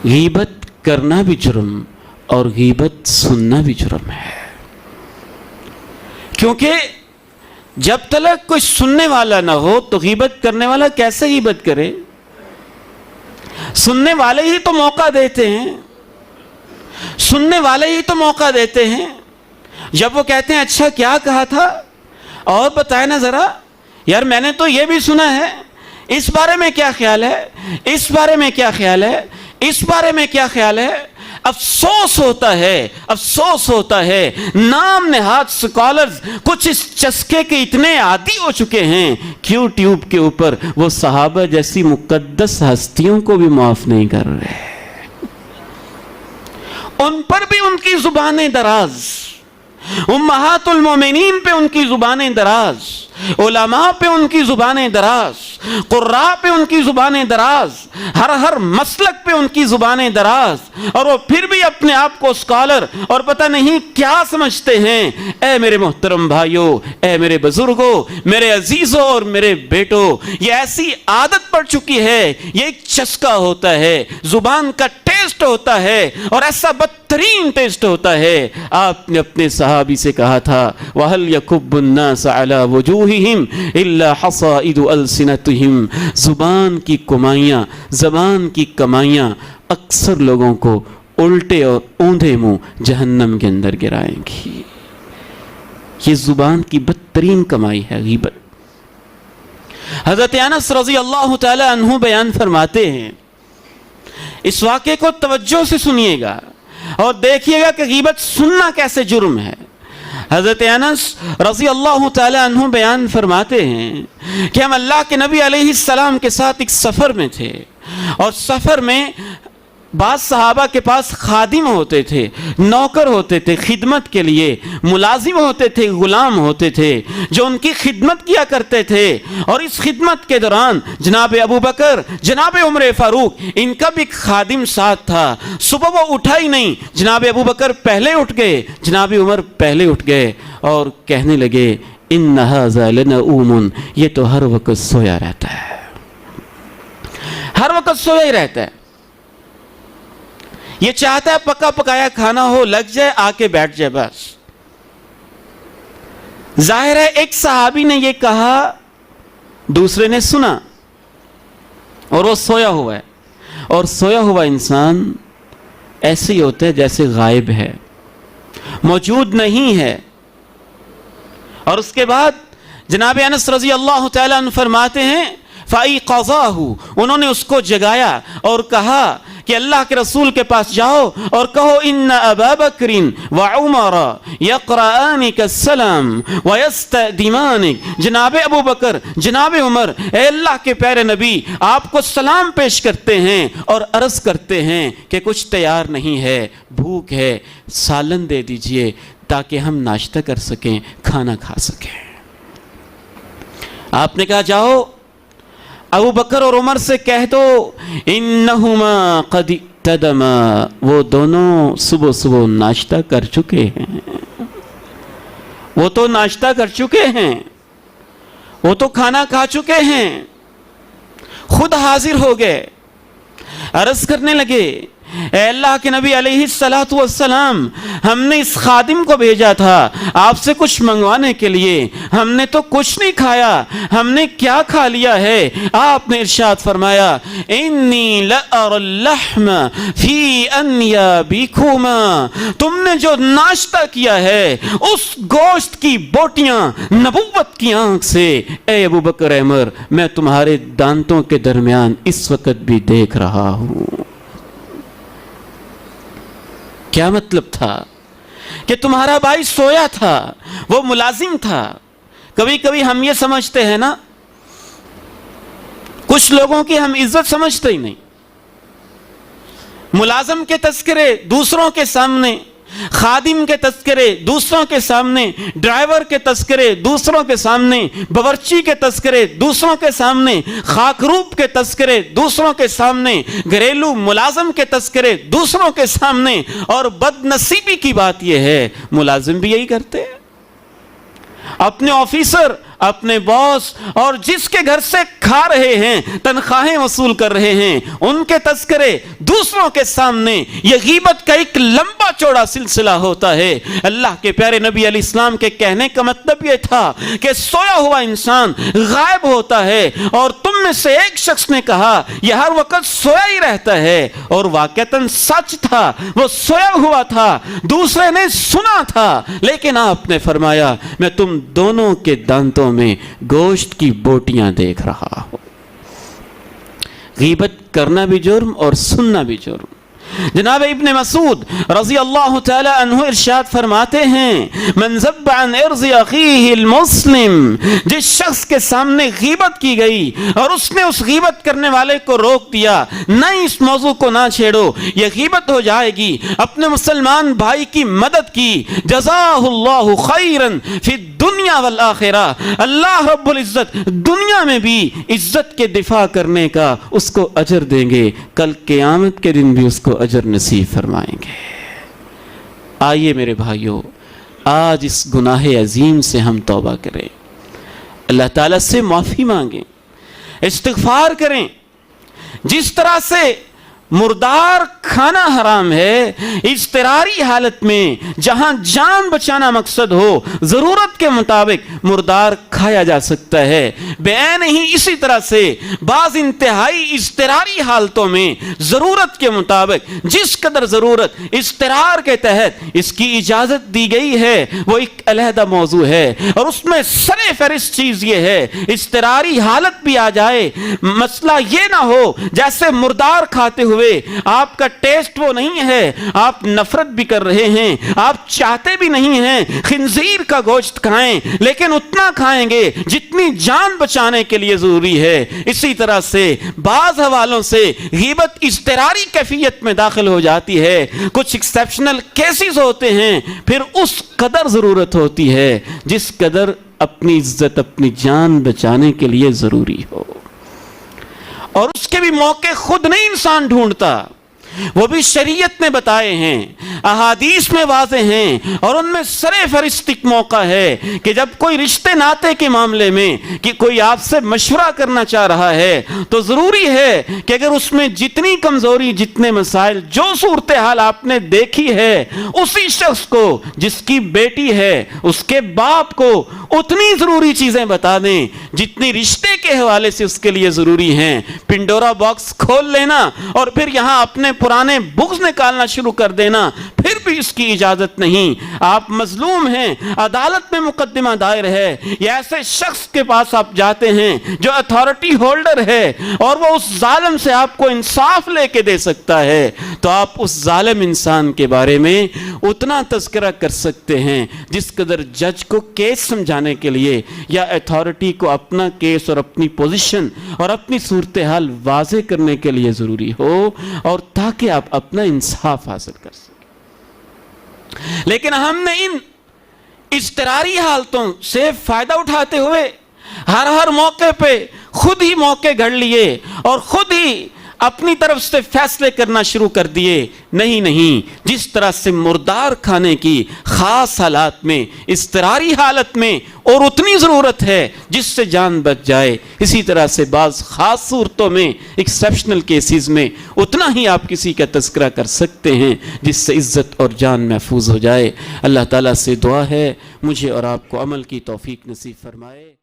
غیبت کرنا بھی جرم اور غیبت سننا بھی جرم ہے، کیونکہ جب تک کوئی سننے والا نہ ہو تو غیبت کرنے والا کیسے غیبت کرے؟ سننے والے ہی تو موقع دیتے ہیں، سننے والے ہی تو موقع دیتے ہیں۔ جب وہ کہتے ہیں اچھا کیا کہا تھا اور بتائیں نا ذرا، یار میں نے تو یہ بھی سنا ہے، اس بارے میں کیا خیال ہے، اس بارے میں کیا خیال ہے، اس بارے میں کیا خیال ہے۔ افسوس ہوتا ہے نام نہاد سکالرز کچھ اس چسکے کے اتنے عادی ہو چکے ہیں کہ یوٹیوب کے اوپر وہ صحابہ جیسی مقدس ہستیوں کو بھی معاف نہیں کر رہے، ان پر بھی ان کی زبانیں دراز، امہات المومنین پہ ان کی زبانیں دراز، علماء پہ ان کی زبانیں دراز، قراء پہ ان کی زبانیں دراز، ہر مسلک پہ ان کی زبانیں دراز، اور وہ پھر بھی اپنے آپ کو اسکالر اور پتہ نہیں کیا سمجھتے ہیں۔ اے میرے محترم بھائیوں، اے میرے بزرگوں، میرے عزیزوں اور میرے بیٹوں، یہ ایسی عادت پڑ چکی ہے، یہ ایک چسکا ہوتا ہے، زبان کا ٹیسٹ ہوتا ہے، اور ایسا بدترین ٹیسٹ ہوتا ہے۔ آپ نے اپنے صحابی سے کہا تھا وَهَلْ يَكُبُّ النَّاسَ عَلَى وُجُوهِهِمْ إِلَّا حَصَائِدُ أَلْسِنَتِهِمْ۔ زبان کی کمائیاں اکثر لوگوں کو الٹے اور اوندھے منہ جہنم کے اندر گرائیں گی۔ یہ زبان کی بدترین کمائی ہے غیبت۔ حضرت انس رضی اللہ تعالی عنہ بیان فرماتے ہیں، اس واقعے کو توجہ سے سنیے گا اور دیکھیے گا کہ غیبت سننا کیسے جرم ہے۔ حضرت انس رضی اللہ تعالی عنہ بیان فرماتے ہیں کہ ہم اللہ کے نبی علیہ السلام کے ساتھ ایک سفر میں تھے، اور سفر میں بعض صحابہ کے پاس خادم ہوتے تھے، نوکر ہوتے تھے، خدمت کے لیے ملازم ہوتے تھے، غلام ہوتے تھے جو ان کی خدمت کیا کرتے تھے۔ اور اس خدمت کے دوران جناب ابو بکر، جناب عمر فاروق، ان کا بھی خادم ساتھ تھا۔ صبح وہ اٹھا ہی نہیں، جناب ابو بکر پہلے اٹھ گئے، جناب عمر پہلے اٹھ گئے اور کہنے لگے ان ھذا لنؤم، یہ تو ہر وقت سویا رہتا ہے، ہر وقت سویا ہی رہتا ہے، یہ چاہتا ہے پکا پکایا کھانا ہو، لگ جائے آ کے بیٹھ جائے بس۔ ظاہر ہے ایک صحابی نے یہ کہا، دوسرے نے سنا، اور وہ سویا ہوا ہے، اور سویا ہوا انسان ایسے ہی ہوتا ہے جیسے غائب ہے، موجود نہیں ہے۔ اور اس کے بعد جناب انس رضی اللہ تعالیٰ عنہ فرماتے ہیں فَأَيْقَظَاهُ، انہوں نے اس کو جگایا اور کہا کہ اللہ کے رسول کے پاس جاؤ اور کہو ان ابا بکر وعمر یقرآنک السلام ویستأذنانک، جناب ابو بکر، جناب عمر، اے اللہ کے پیارے نبی آپ کو سلام پیش کرتے ہیں اور عرض کرتے ہیں کہ کچھ تیار نہیں ہے، بھوک ہے، سالن دے دیجئے تاکہ ہم ناشتہ کر سکیں، کھانا کھا سکیں۔ آپ نے کہا جاؤ ابو بکر اور عمر سے کہہ دو انہما قد اقتدما، وہ دونوں صبح صبح ناشتہ کر چکے ہیں، وہ تو ناشتہ کر چکے ہیں، وہ تو کھانا کھا چکے ہیں، خود حاضر ہو گئے، عرض کرنے لگے اے اللہ کے نبی علیہ السلام، ہم نے اس خادم کو بھیجا تھا آپ سے کچھ منگوانے کے لیے، ہم نے تو کچھ نہیں کھایا، ہم نے کیا کھا لیا ہے؟ آپ نے ارشاد فرمایا انی لأر اللحم فی انیابکما، تم نے جو ناشتہ کیا ہے اس گوشت کی بوٹیاں نبوت کی آنکھ سے اے ابو بکر عمر میں تمہارے دانتوں کے درمیان اس وقت بھی دیکھ رہا ہوں۔ کیا مطلب تھا کہ تمہارا بھائی سویا تھا، وہ ملازم تھا۔ کبھی کبھی ہم یہ سمجھتے ہیں نا، کچھ لوگوں کی ہم عزت سمجھتے ہی نہیں، ملازم کے تذکرے دوسروں کے سامنے، خادم کے تذکرے دوسروں کے سامنے، ڈرائیور کے تذکرے دوسروں کے سامنے، باورچی کے تذکرے دوسروں کے سامنے، خاکروب کے تذکرے دوسروں کے سامنے، گھریلو ملازم کے تذکرے دوسروں کے سامنے۔ اور بد نصیبی کی بات یہ ہے ملازم بھی یہی کرتے ہیں، اپنے آفیسر اپنے باس اور جس کے گھر سے کھا رہے ہیں، تنخواہیں وصول کر رہے ہیں، ان کے تذکرے دوسروں کے سامنے، یہ غیبت کا ایک لمبا چوڑا سلسلہ ہوتا ہے۔ اللہ کے پیارے نبی علیہ السلام کے کہنے کا مطلب یہ تھا کہ سویا ہوا انسان غائب ہوتا ہے، اور تم میں سے ایک شخص نے کہا یہ ہر وقت سویا ہی رہتا ہے، اور واقعتاً سچ تھا، وہ سویا ہوا تھا، دوسرے نے سنا تھا، لیکن آپ نے فرمایا میں تم دونوں کے دانتوں میں گوشت کی بوٹیاں دیکھ رہا ہوں۔ غیبت کرنا بھی جرم اور سننا بھی جرم۔ جناب ابن مسعود رضی اللہ تعالی عنہ ارشاد فرماتے ہیں من ذب عن عرض اخیہ المسلم، جس شخص کے سامنے غیبت کی گئی اور اس نے اس غیبت کرنے والے کو روک دیا، نہیں اس موضوع کو نہ چھیڑو، یہ غیبت ہو جائے گی، اپنے مسلمان بھائی کی مدد کی، جزاہ اللہ خیرا فی الدنیا والآخرہ، اللہ رب العزت دنیا میں بھی عزت کے دفاع کرنے کا اس کو اجر دیں گے، کل قیامت کے دن بھی اس کو اجر نصیب فرمائیں گے۔ آئیے میرے بھائیو، آج اس گناہ عظیم سے ہم توبہ کریں، اللہ تعالیٰ سے معافی مانگیں، استغفار کریں۔ جس طرح سے مردار کھانا حرام ہے، اضطراری حالت میں جہاں جان بچانا مقصد ہو، ضرورت کے مطابق مردار کھایا جا سکتا ہے، بعین ہی اسی طرح سے بعض انتہائی اضطراری حالتوں میں ضرورت کے مطابق جس قدر ضرورت اضطرار کے تحت اس کی اجازت دی گئی ہے وہ ایک علیحدہ موضوع ہے، اور اس میں سر فہرست چیز یہ ہے اضطراری حالت بھی آ جائے، مسئلہ یہ نہ ہو جیسے مردار کھاتے ہوئے آپ کا ٹیسٹ وہ نہیں ہے، آپ نفرت بھی کر رہے ہیں، آپ چاہتے بھی نہیں ہیں خنزیر کا گوشت کھائیں، لیکن اتنا کھائیں گے جتنی جان بچانے کے لیے ضروری ہے۔ اسی طرح سے بعض حوالوں سے غیبت اضطراری کیفیت میں داخل ہو جاتی ہے، کچھ ایکسیپشنل کیسز ہوتے ہیں، پھر اس قدر ضرورت ہوتی ہے جس قدر اپنی عزت اپنی جان بچانے کے لیے ضروری ہو، اور اس کے بھی موقع خود نہیں انسان ڈھونڈتا، وہ بھی شریعت نے بتائے ہیں، احادیث میں واضح ہیں، اور ان میں سر فہرست ایک موقع ہے کہ جب کوئی رشتے ناتے کے معاملے میں کہ کوئی آپ سے مشورہ کرنا چاہ رہا ہے تو ضروری ہے کہ اگر اس میں جتنی کمزوری، جتنے مسائل، جو صورتحال آپ نے دیکھی ہے، اسی شخص کو جس کی بیٹی ہے اس کے باپ کو اتنی ضروری چیزیں بتا دیں جتنی رشتے کے حوالے سے اس کے لیے ضروری ہیں۔ پنڈورا باکس کھول لینا اور پھر یہاں اپنے پرانے بغض نکالنا شروع کر دینا، پھر بھی اس کی اجازت نہیں۔ آپ مظلوم ہیں، عدالت میں مقدمہ دائر ہے، یا ایسے شخص کے پاس آپ جاتے ہیں جو اتھارٹی ہولڈر ہے اور وہ اس ظالم سے آپ کو انصاف لے کے دے سکتا ہے، تو آپ اس ظالم انسان کے بارے میں اتنا تذکرہ کر سکتے ہیں جس قدر جج کو کیس سمجھانے کے لیے یا اتھارٹی کو اپنا کیس اور اپنی پوزیشن اور اپنی صورتحال واضح کرنے کے لیے ضروری ہو، اور تاکہ آپ اپنا انصاف حاصل کر سکیں۔ لیکن ہم نے ان اضطراری حالتوں سے فائدہ اٹھاتے ہوئے ہر موقع پہ خود ہی موقع گھڑ لیے اور خود ہی اپنی طرف سے فیصلے کرنا شروع کر دیے۔ نہیں، جس طرح سے مردار کھانے کی خاص حالات میں، اضطراری حالت میں اور اتنی ضرورت ہے جس سے جان بچ جائے، اسی طرح سے بعض خاص صورتوں میں، ایکسیپشنل کیسز میں اتنا ہی آپ کسی کا تذکرہ کر سکتے ہیں جس سے عزت اور جان محفوظ ہو جائے۔ اللہ تعالیٰ سے دعا ہے مجھے اور آپ کو عمل کی توفیق نصیب فرمائے۔